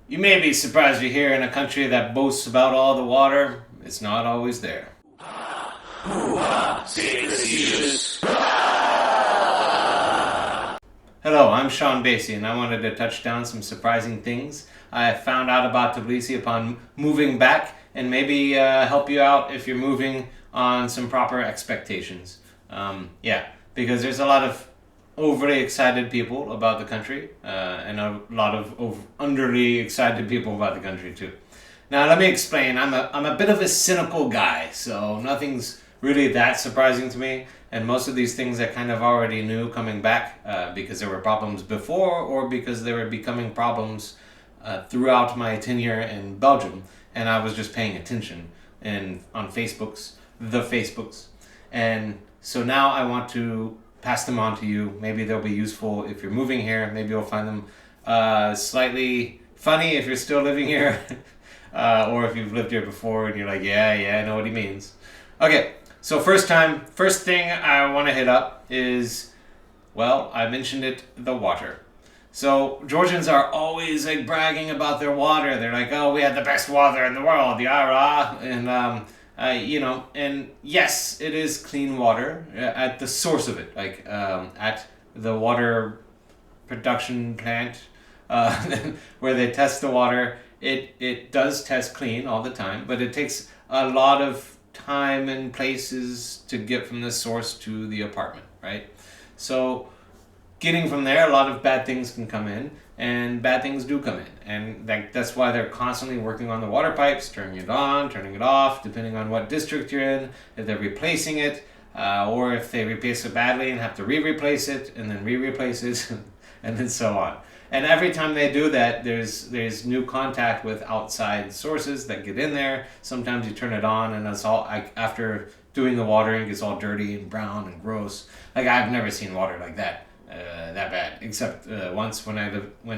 You may be surprised to hear in a country that boasts about all the water, it's not always there. Hello, I'm Sean Basie, and I wanted to touch down some surprising things I found out about Tbilisi upon moving back, and maybe help you out if you're moving on some proper expectations. Because there's a lot of overly excited people about the country, and a lot of underly excited people about the country too. Now, let me explain. I'm a bit of a cynical guy, so nothing's really that surprising to me. And most of these things I kind of already knew coming back because there were problems before or because they were becoming problems throughout my tenure in Belgium. And I was just paying attention on the Facebooks. And so now I want to pass them on to you. Maybe they'll be useful if you're moving here. Maybe you'll find them slightly funny if you're still living here. Or if you've lived here before and you're like, yeah, I know what he means. Okay, so first thing I want to hit up is, well, I mentioned it, the water. So Georgians are always like bragging about their water. They're like, oh, we had the best water in the world, yara. And, and yes, it is clean water at the source of it, like at the water production plant where they test the water. It does test clean all the time, but it takes a lot of time and places to get from the source to the apartment, right? So getting from there, a lot of bad things can come in, and bad things do come in. And that's why they're constantly working on the water pipes, turning it on, turning it off, depending on what district you're in, if they're replacing it, or if they replace it badly and have to re-replace it, and then re-replace it, and then so on. And every time they do that, there's new contact with outside sources that get in there. Sometimes you turn it on, and it's all after doing the watering, it gets all dirty and brown and gross. Like, I've never seen water like that bad, except once when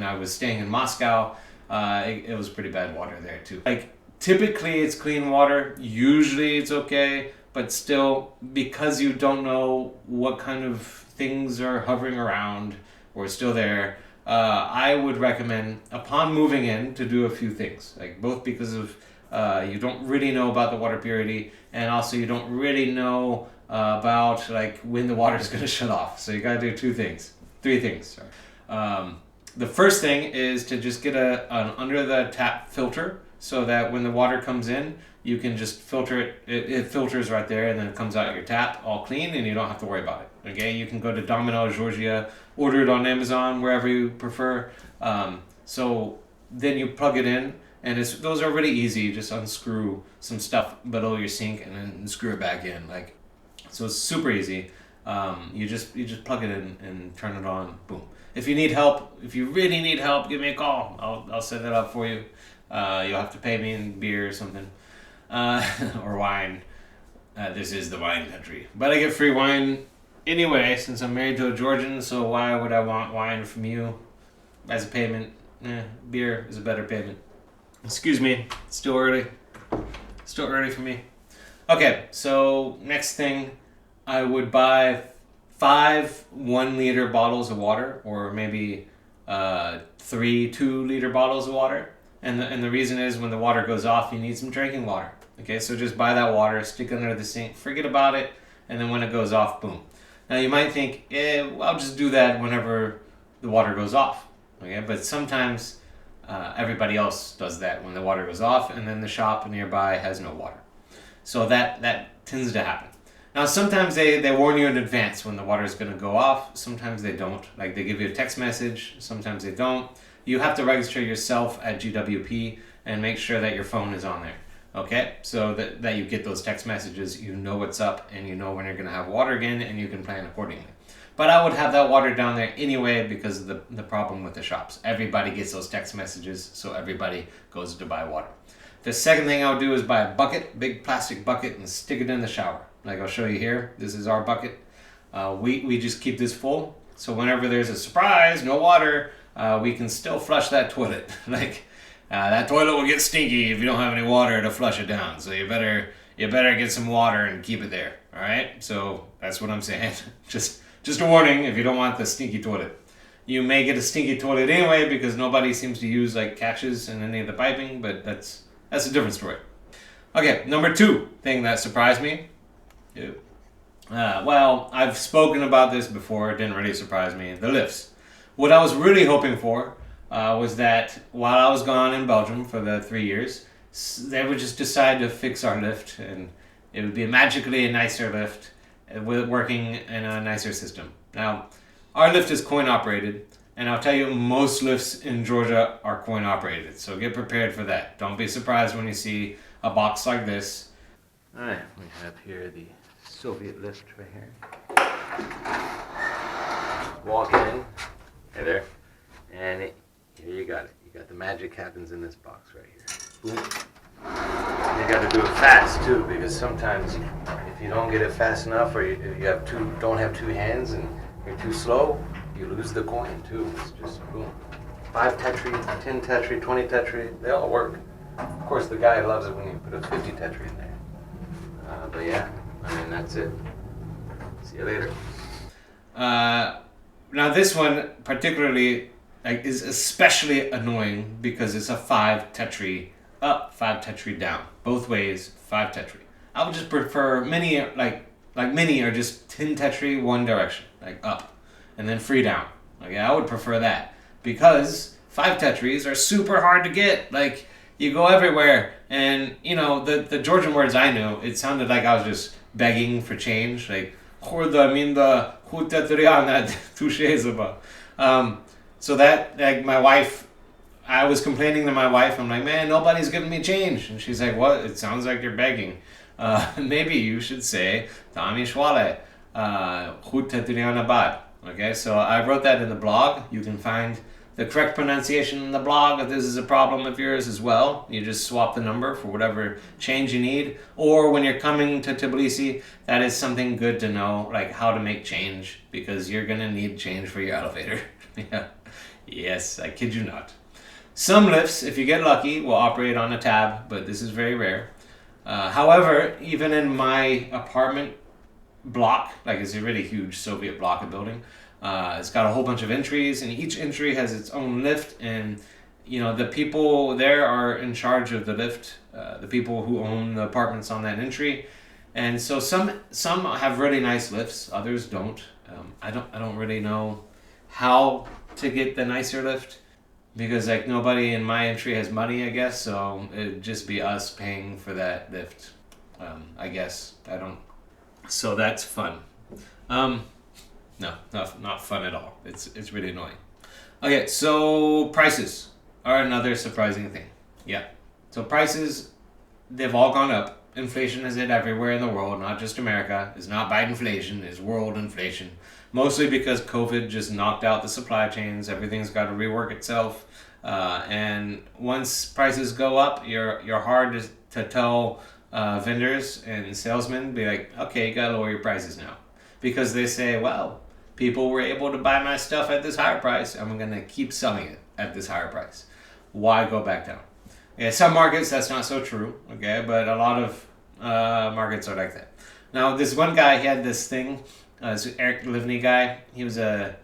I was staying in Moscow. It was pretty bad water there too. Like, typically it's clean water. Usually it's okay, but still, because you don't know what kind of things are hovering around or still there. I would recommend, upon moving in, to do a few things. Like, both because of you don't really know about the water purity, and also you don't really know about like when the water is going to shut off. So you got to do three things. Sorry. The first thing is to just get an under the tap filter, so that when the water comes in, you can just filter it. It filters right there, and then it comes out your tap all clean, and you don't have to worry about it. Okay, you can go to Domino, Georgia, order it on Amazon, wherever you prefer. So then you plug it in, and those are really easy. You just unscrew some stuff below your sink and then screw it back in. Like, so it's super easy. You just plug it in and turn it on. Boom. If you need help, if you really need help, give me a call. I'll set that up for you. You'll have to pay me in beer or something, or wine. This is the wine country, but I get free wine anyway, since I'm married to a Georgian. So why would I want wine from you as a payment? Beer is a better payment. Excuse me, it's still early for me. Okay, so next thing, I would buy 5 1-liter bottles of water, or maybe 3 2-liter bottles of water. And the reason is, when the water goes off, you need some drinking water. Okay, so just buy that water, stick it under the sink, forget about it, and then when it goes off, boom. Now you might think, I'll just do that whenever the water goes off. Okay, but sometimes everybody else does that when the water goes off, and then the shop nearby has no water. So that tends to happen. Now, sometimes they warn you in advance when the water is going to go off. Sometimes they don't. Like, they give you a text message. Sometimes they don't. You have to register yourself at GWP and make sure that your phone is on there. Okay? So that you get those text messages, you know what's up, and you know when you're going to have water again, and you can plan accordingly. But I would have that water down there anyway because of the problem with the shops. Everybody gets those text messages, so everybody goes to buy water. The second thing I would do is buy a bucket, big plastic bucket, and stick it in the shower. Like, I'll show you here. This is our bucket. We just keep this full. So whenever there's a surprise, no water, we can still flush that toilet. That toilet will get stinky if you don't have any water to flush it down. So you better get some water and keep it there. All right. So that's what I'm saying. Just a warning if you don't want the stinky toilet. You may get a stinky toilet anyway because nobody seems to use like catches in any of the piping, but that's a different story. Okay, number 2 thing that surprised me. Well, I've spoken about this before. It didn't really surprise me. The lifts. What I was really hoping for was that while I was gone in Belgium for the 3 years, they would just decide to fix our lift, and it would be magically a nicer lift with working in a nicer system. Now, our lift is coin operated, and I'll tell you, most lifts in Georgia are coin operated. So get prepared for that. Don't be surprised when you see a box like this. All right, we have here the Soviet lift right here. Walk in, hey there, and here you got it. You got the magic happens in this box right here. Boom. You got to do it fast too, because sometimes if you don't get it fast enough, or you don't have 2 hands and you're too slow, you lose the coin too. It's just boom. 5 tetri, 10 tetri, 20 tetri, they all work. Of course, the guy loves it when you put a 50 tetri in there. But yeah, I mean, that's it. See you later. Now this one particularly is especially annoying because it's a 5 tetri up, 5 tetri down. Both ways, 5 tetri. I would just prefer mini, like mini are just 10 tetri one direction, like up, and then free down. Like, I would prefer that because 5 tetris are super hard to get. Like, you go everywhere, and you know the Georgian words I knew, it sounded like I was just begging for change, like "Khurda minda khutetriana tushezaba." So that, like, my wife, I was complaining to my wife. I'm like, man, nobody's giving me change, and she's like, what? It sounds like you're begging. Maybe you should say "Tami shwale khutetriana bad." Okay, so I wrote that in the blog. You can find the correct pronunciation in the blog if this is a problem of yours as well. You just swap the number for whatever change you need. Or when you're coming to Tbilisi, that is something good to know, like how to make change, because you're going to need change for your elevator. Yeah. Yes, I kid you not. Some lifts, if you get lucky, will operate on a tab, but this is very rare. However, even in my apartment block, like it's a really huge Soviet block of building, it's got a whole bunch of entries, and each entry has its own lift, and you know the people there are in charge of the lift, the people who own the apartments on that entry, and so some have really nice lifts, others don't. I don't really know how to get the nicer lift because like nobody in my entry has money, I guess, so it'd just be us paying for that lift. I guess I don't. So that's fun. No, not fun at all. It's really annoying. Okay, so prices are another surprising thing. Yeah. So prices, they've all gone up. Inflation is hit everywhere in the world, not just America. It's not Biden inflation, it's world inflation. Mostly because COVID just knocked out the supply chains. Everything's got to rework itself. And once prices go up, you're hard to tell vendors and salesmen, be like, okay, you gotta lower your prices now. Because they say, well, people were able to buy my stuff at this higher price. I'm going to keep selling it at this higher price. Why go back down? Yeah, some markets, that's not so true, okay? But a lot of markets are like that. Now, this one guy, he had this thing, this Eric Livney guy. He was a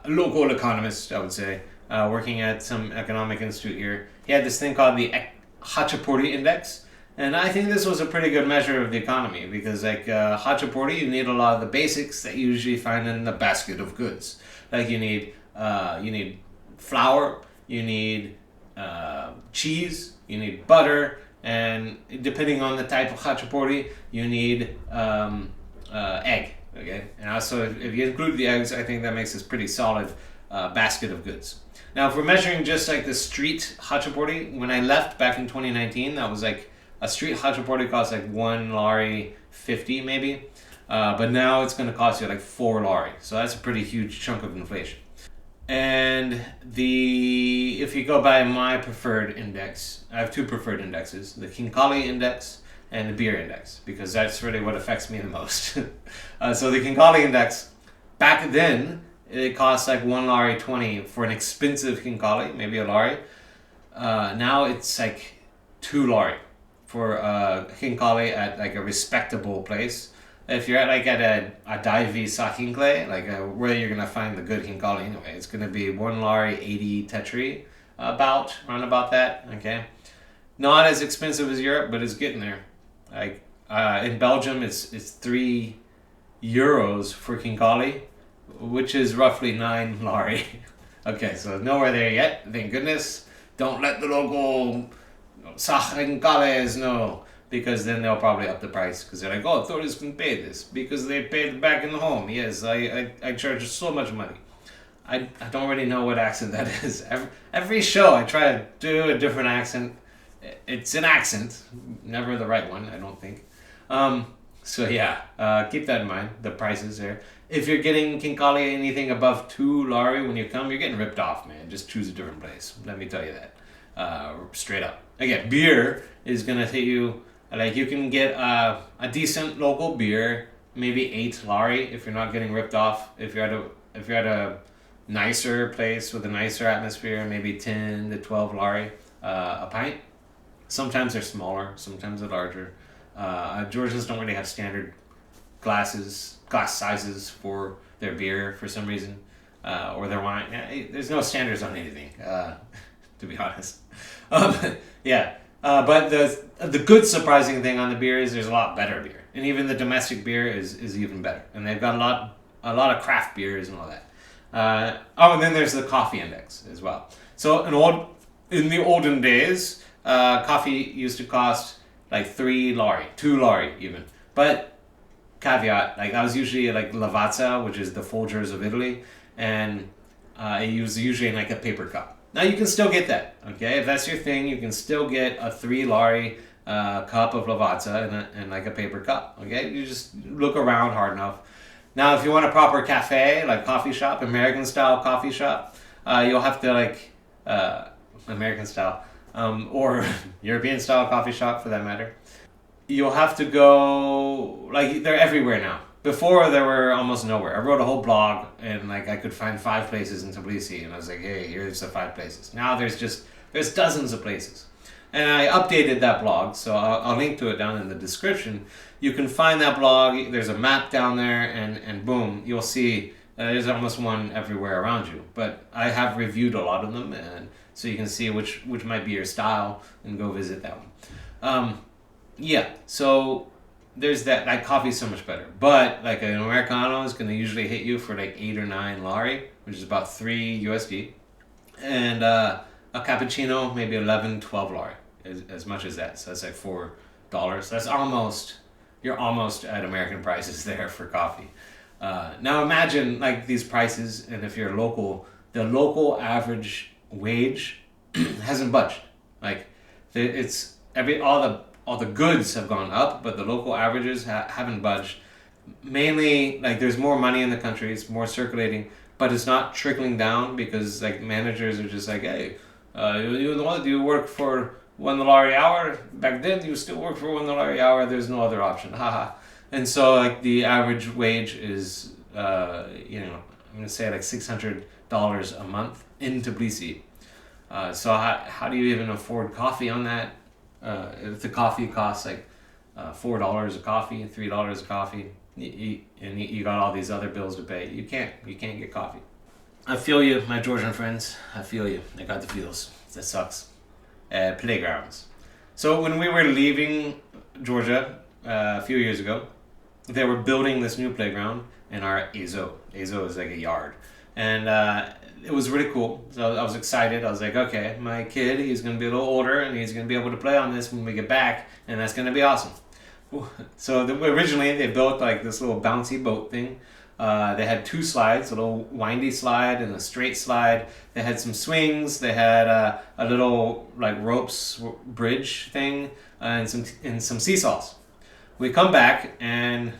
local economist, I would say, working at some economic institute here. He had this thing called the Khachapuri Index. And I think this was a pretty good measure of the economy because, like, Khachapuri, you need a lot of the basics that you usually find in the basket of goods. Like, you need flour, you need cheese, you need butter, and depending on the type of Khachapuri, you need egg. Okay, and also if you include the eggs, I think that makes this pretty solid basket of goods. Now, if we're measuring just like the street Khachapuri, when I left back in 2019, that was like a street Khachapuri cost like 1 lari 50 maybe, but now it's going to cost you like 4 lari. So that's a pretty huge chunk of inflation. And if you go by my preferred index, I have 2 preferred indexes: the Kinkali index and the beer index, because that's really what affects me the most. So the Kinkali index, back then, it cost like 1 lari 20 for an expensive Kinkali, maybe a lari. Now it's like 2 lari for Kinkali at like a respectable place. if you're at a Divey Sahingle, where you're gonna find the good Kinkali anyway, it's gonna be 1 lari 80 tetri, around about that. Okay, not as expensive as Europe, but it's getting there. In Belgium, it's €3 for Kinkali, which is roughly 9 lari. Okay, so nowhere there yet. Thank goodness. Don't let the local Sahinkales know, because then they'll probably up the price, because they're like, oh, authorities can pay this because they paid back in the home. Yes, I charge so much money. I don't really know what accent that is. Every show I try to do a different accent. It's an accent, never the right one, I don't think. So yeah, keep that in mind, the prices there. If you're getting Kinkali anything above 2 lari when you come, you're getting ripped off, man. Just choose a different place. Let me tell you that. Straight up. Again, beer is going to take you, you can get a decent local beer, maybe 8 lari if you're not getting ripped off. If you're at a nicer place with a nicer atmosphere, maybe 10 to 12 lari a pint. Sometimes they're smaller, sometimes they're larger. Georgians don't really have standard glass sizes for their beer for some reason, or their wine. There's no standards on anything, to be honest. But the good surprising thing on the beer is there's a lot better beer, and even the domestic beer is even better, and they've got a lot of craft beers and all that. And then there's the coffee index as well. So in the olden days, coffee used to cost like 3 lari, 2 lari even. But caveat, that was usually Lavazza, which is the Folgers of Italy, and it was usually in a paper cup. Now you can still get that, okay? If that's your thing, you can still get a 3 lari cup of Lavazza in a paper cup, okay? You just look around hard enough. Now, if you want a proper cafe, coffee shop, American style coffee shop, you'll have to American style, or European style coffee shop for that matter. You'll have to go, they're everywhere now. Before, they were almost nowhere. I wrote a whole blog, and I could find 5 places in Tbilisi, and I was like, hey, here's the 5 places. Now there's dozens of places. And I updated that blog, so I'll link to it down in the description. You can find that blog, there's a map down there, and boom, you'll see there's almost one everywhere around you. But I have reviewed a lot of them, and so you can see which might be your style, and go visit that one. So there's that. Coffee's so much better. But an Americano is going to usually hit you for 8 or 9 lari, which is about $3 USD. And a cappuccino, maybe 11, 12 lari, as much as that. So that's $4. That's you're almost at American prices there for coffee. Now imagine these prices, and if you're local, the local average wage hasn't budged. All the goods have gone up, but the local averages haven't budged. Mainly, there's more money in the country, it's more circulating, but it's not trickling down, because managers are just hey, you work for 1 lari hour. Back then, you still work for 1 lari hour. There's no other option. Haha. And so the average wage is I'm gonna say $600 a month in Tbilisi. So how do you even afford coffee on that? If the coffee costs $4 a coffee, $3 a coffee, and you got all these other bills to pay, you can't get coffee. I feel you, my Georgian friends. I feel you. I got the feels. That sucks. Playgrounds. So when we were leaving Georgia a few years ago, they were building this new playground in our Ezo. Ezo is a yard. And it was really cool. So I was excited. I was like, okay, my kid, he's going to be a little older, and he's going to be able to play on this when we get back, and that's going to be awesome. So originally they built this little bouncy boat thing. They had 2 slides, a little windy slide and a straight slide. They had some swings. They had a little ropes bridge thing, and some seesaws. We come back, and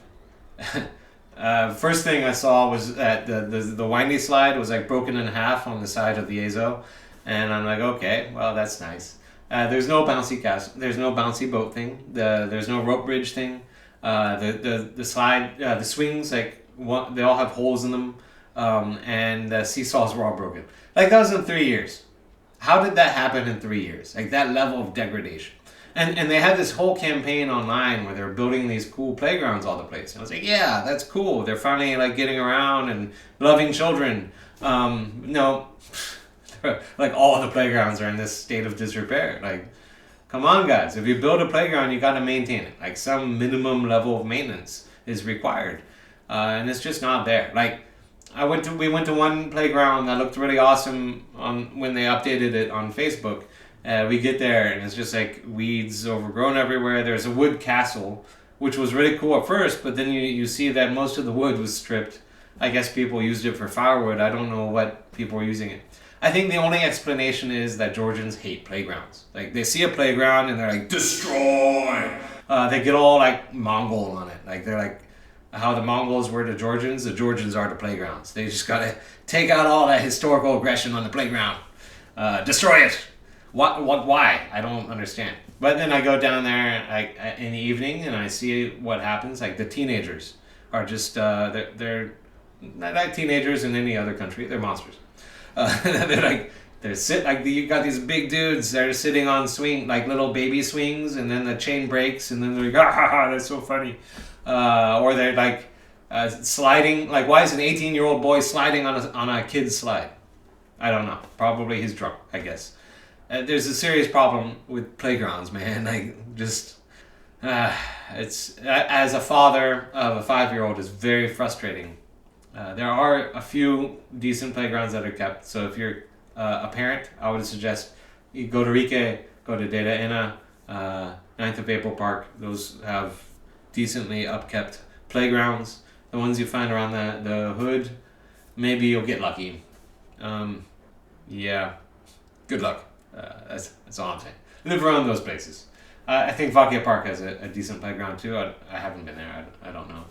first thing I saw was that the windy slide was broken in half on the side of the Ezo, and I'm like, okay, well, that's nice. There's no bouncy there's no bouncy boat thing. There's no rope bridge thing. The slide, the swings, they all have holes in them, and the seesaws were all broken. That was in 3 years. How did that happen in 3 years? That level of degradation. And they had this whole campaign online where they're building these cool playgrounds all the place. And I was like, yeah, that's cool. They're finally like getting around and loving children. No, like all the playgrounds are in this state of disrepair. Like, come on, guys. If you build a playground, you got to maintain it. Like some minimum level of maintenance is required, and it's just not there. Like we went to one playground that looked really awesome on when they updated it on Facebook. We get there and it's just like weeds overgrown everywhere. There's a wood castle, which was really cool at first, but then you see that most of the wood was stripped. I guess people used it for firewood. I don't know what people were using it. I think the only explanation is that Georgians hate playgrounds. Like they see a playground and they're like, destroy! They get all like Mongol on it. Like they're like how the Mongols were to Georgians, the Georgians are to playgrounds. They just gotta take out all that historical aggression on the playground. Destroy it! Why? I don't understand. But then I go down there in the evening and I see what happens. Like the teenagers are just, they're like teenagers in any other country. They're monsters. You got these big dudes that are sitting on like little baby swings, and then the chain breaks, and then they're like, ha, that's so funny. Or they're like sliding. Like, why is an 18-year-old boy sliding on a kid's slide? I don't know. Probably he's drunk, I guess. There's a serious problem with playgrounds, man. Like, just it's as a father of a 5-year-old, is very frustrating. There are a few decent playgrounds that are kept. So if you're a parent, I would suggest you go to Rike, go to Data Ina, 9th of April Park. Those have decently upkept playgrounds. The ones you find around the hood, maybe you'll get lucky. Yeah, good luck. That's all I'm saying. Live around those places. I think Vakia Park has a decent playground too. I haven't been there. I don't know.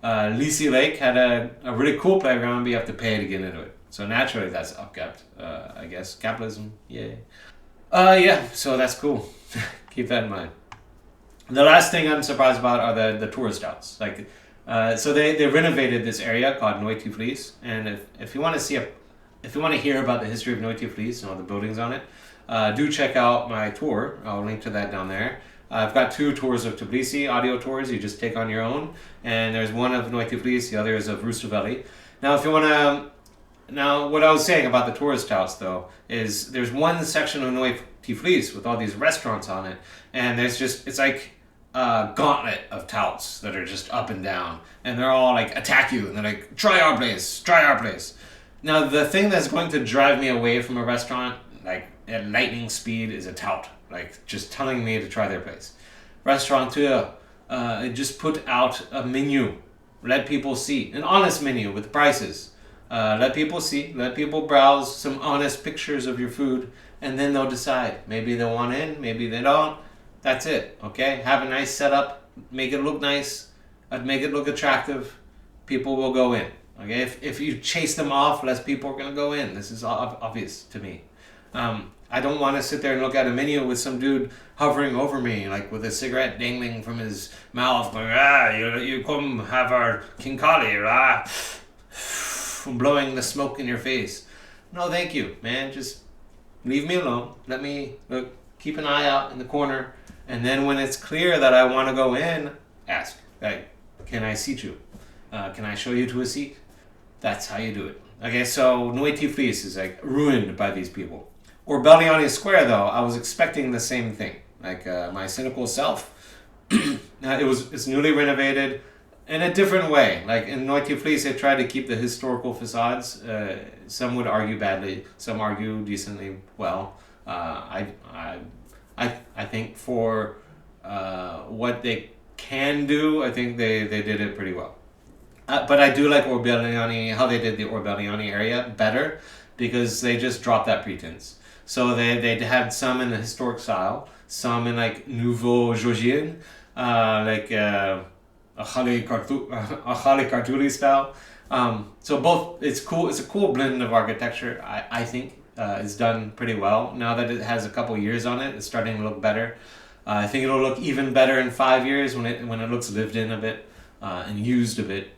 Tbilisi Lake had a really cool playground, but you have to pay to get into it. So naturally that's upkept, I guess. Capitalism, yay. Yeah, so that's cool. Keep that in mind. The last thing I'm surprised about are the tourist Touts. Like, so they renovated this area called Tbilisi, and if you want to hear about the history of Tbilisi and all the buildings on it, do check out my tour. I'll link to that down there. I've got 2 tours of Tbilisi, audio tours you just take on your own, and there's one of Tbilisi, the other is of Rustaveli. Now, if you want to, what I was saying about the tourist house though is there's one section of Tbilisi with all these restaurants on it, and it's like a gauntlet of touts that are just up and down, and they're all like attack you, and they're like, try our place. Now, the thing that's going to drive me away from a restaurant, like at lightning speed, is a tout. Like, just telling me to try their place. Restaurateur, just put out a menu. Let people see. An honest menu with prices. Let people see. Let people browse some honest pictures of your food, and then they'll decide. Maybe they want in, maybe they don't. That's it, okay? Have a nice setup. Make it look nice. Make it look attractive. People will go in. Okay? If you chase them off, less people are going to go in. This is obvious to me. I don't want to sit there and look at a menu with some dude hovering over me, like with a cigarette dangling from his mouth, going, you come have our King Kali, blowing the smoke in your face. No, thank you, man. Just leave me alone. Let me keep an eye out in the corner, and then when it's clear that I want to go in, ask, like, can I seat you? Can I show you to a seat? That's how you do it. Okay, so Tbilisi is like ruined by these people. Orbeliani Square, though, I was expecting the same thing. Like my cynical self, it's newly renovated in a different way. Like in Tbilisi, they tried to keep the historical facades. Some would argue badly, some argue decently well. I think for what they can do, I think they did it pretty well. But I do like Orbeliani, how they did the Orbeliani area better, because they just dropped that pretense. So they had some in the historic style, some in like Nouveau Georgien, like a Khali Kartuli style. So both, it's cool. It's a cool blend of architecture. I think it's done pretty well. Now that it has a couple years on it, it's starting to look better. I think it'll look even better in 5 years when it looks lived in a bit and used a bit.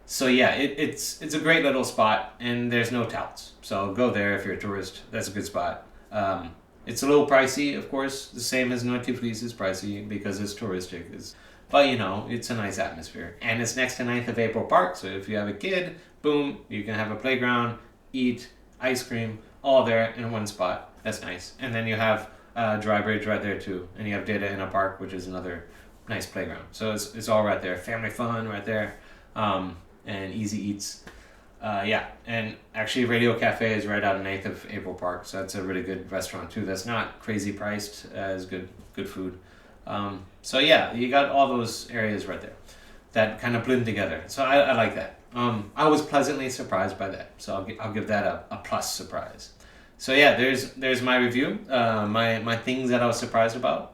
So yeah, it's a great little spot, and there's no touts. So go there if you're a tourist. That's a good spot. It's a little pricey, of course, the same as Tbilisi is pricey because it's touristic. But it's a nice atmosphere. And it's next to 9th of April Park, so if you have a kid, boom, you can have a playground, eat, ice cream, all there in one spot. That's nice. And then you have Dry Bridge right there too. And you have Data in a Park, which is another nice playground. So it's all right there. Family fun right there. And easy eats. And actually Radio Cafe is right out in 9th of April Park, so that's a really good restaurant too. That's not crazy priced, as good food. You got all those areas right there that kind of blend together. So I like that. I was pleasantly surprised by that, so I'll give that a plus surprise. So there's my review, my things that I was surprised about.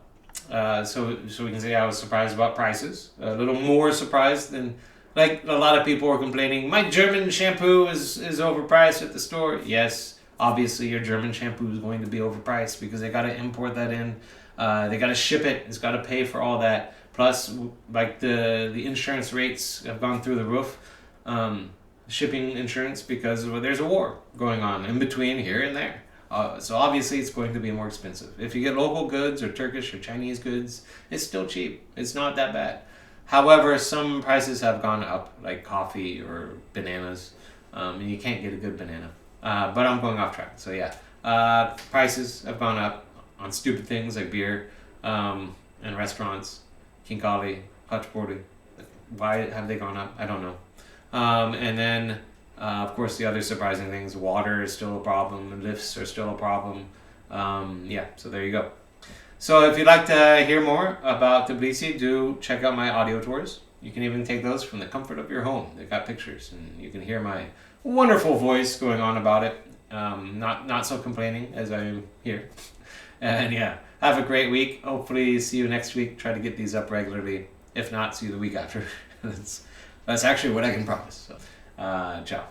So we can say I was surprised about prices, a little more surprised than. Like a lot of people were complaining, my German shampoo is overpriced at the store. Yes, obviously your German shampoo is going to be overpriced because they got to import that in. They got to ship it. It's got to pay for all that. Plus, like the insurance rates have gone through the roof. Shipping insurance because there's a war going on in between here and there. So obviously it's going to be more expensive. If you get local goods or Turkish or Chinese goods, it's still cheap. It's not that bad. However, some prices have gone up, like coffee or bananas, and you can't get a good banana. But I'm going off track, so prices have gone up on stupid things like beer and restaurants, kinkali, hachpuri. Why have they gone up? I don't know. And then, of course, the other surprising things, water is still a problem, and lifts are still a problem. So there you go. So if you'd like to hear more about Tbilisi, do check out my audio tours. You can even take those from the comfort of your home. They've got pictures, and you can hear my wonderful voice going on about it. Not so complaining as I am here. And have a great week. Hopefully see you next week. Try to get these up regularly. If not, see you the week after. That's actually what I can promise. So, ciao.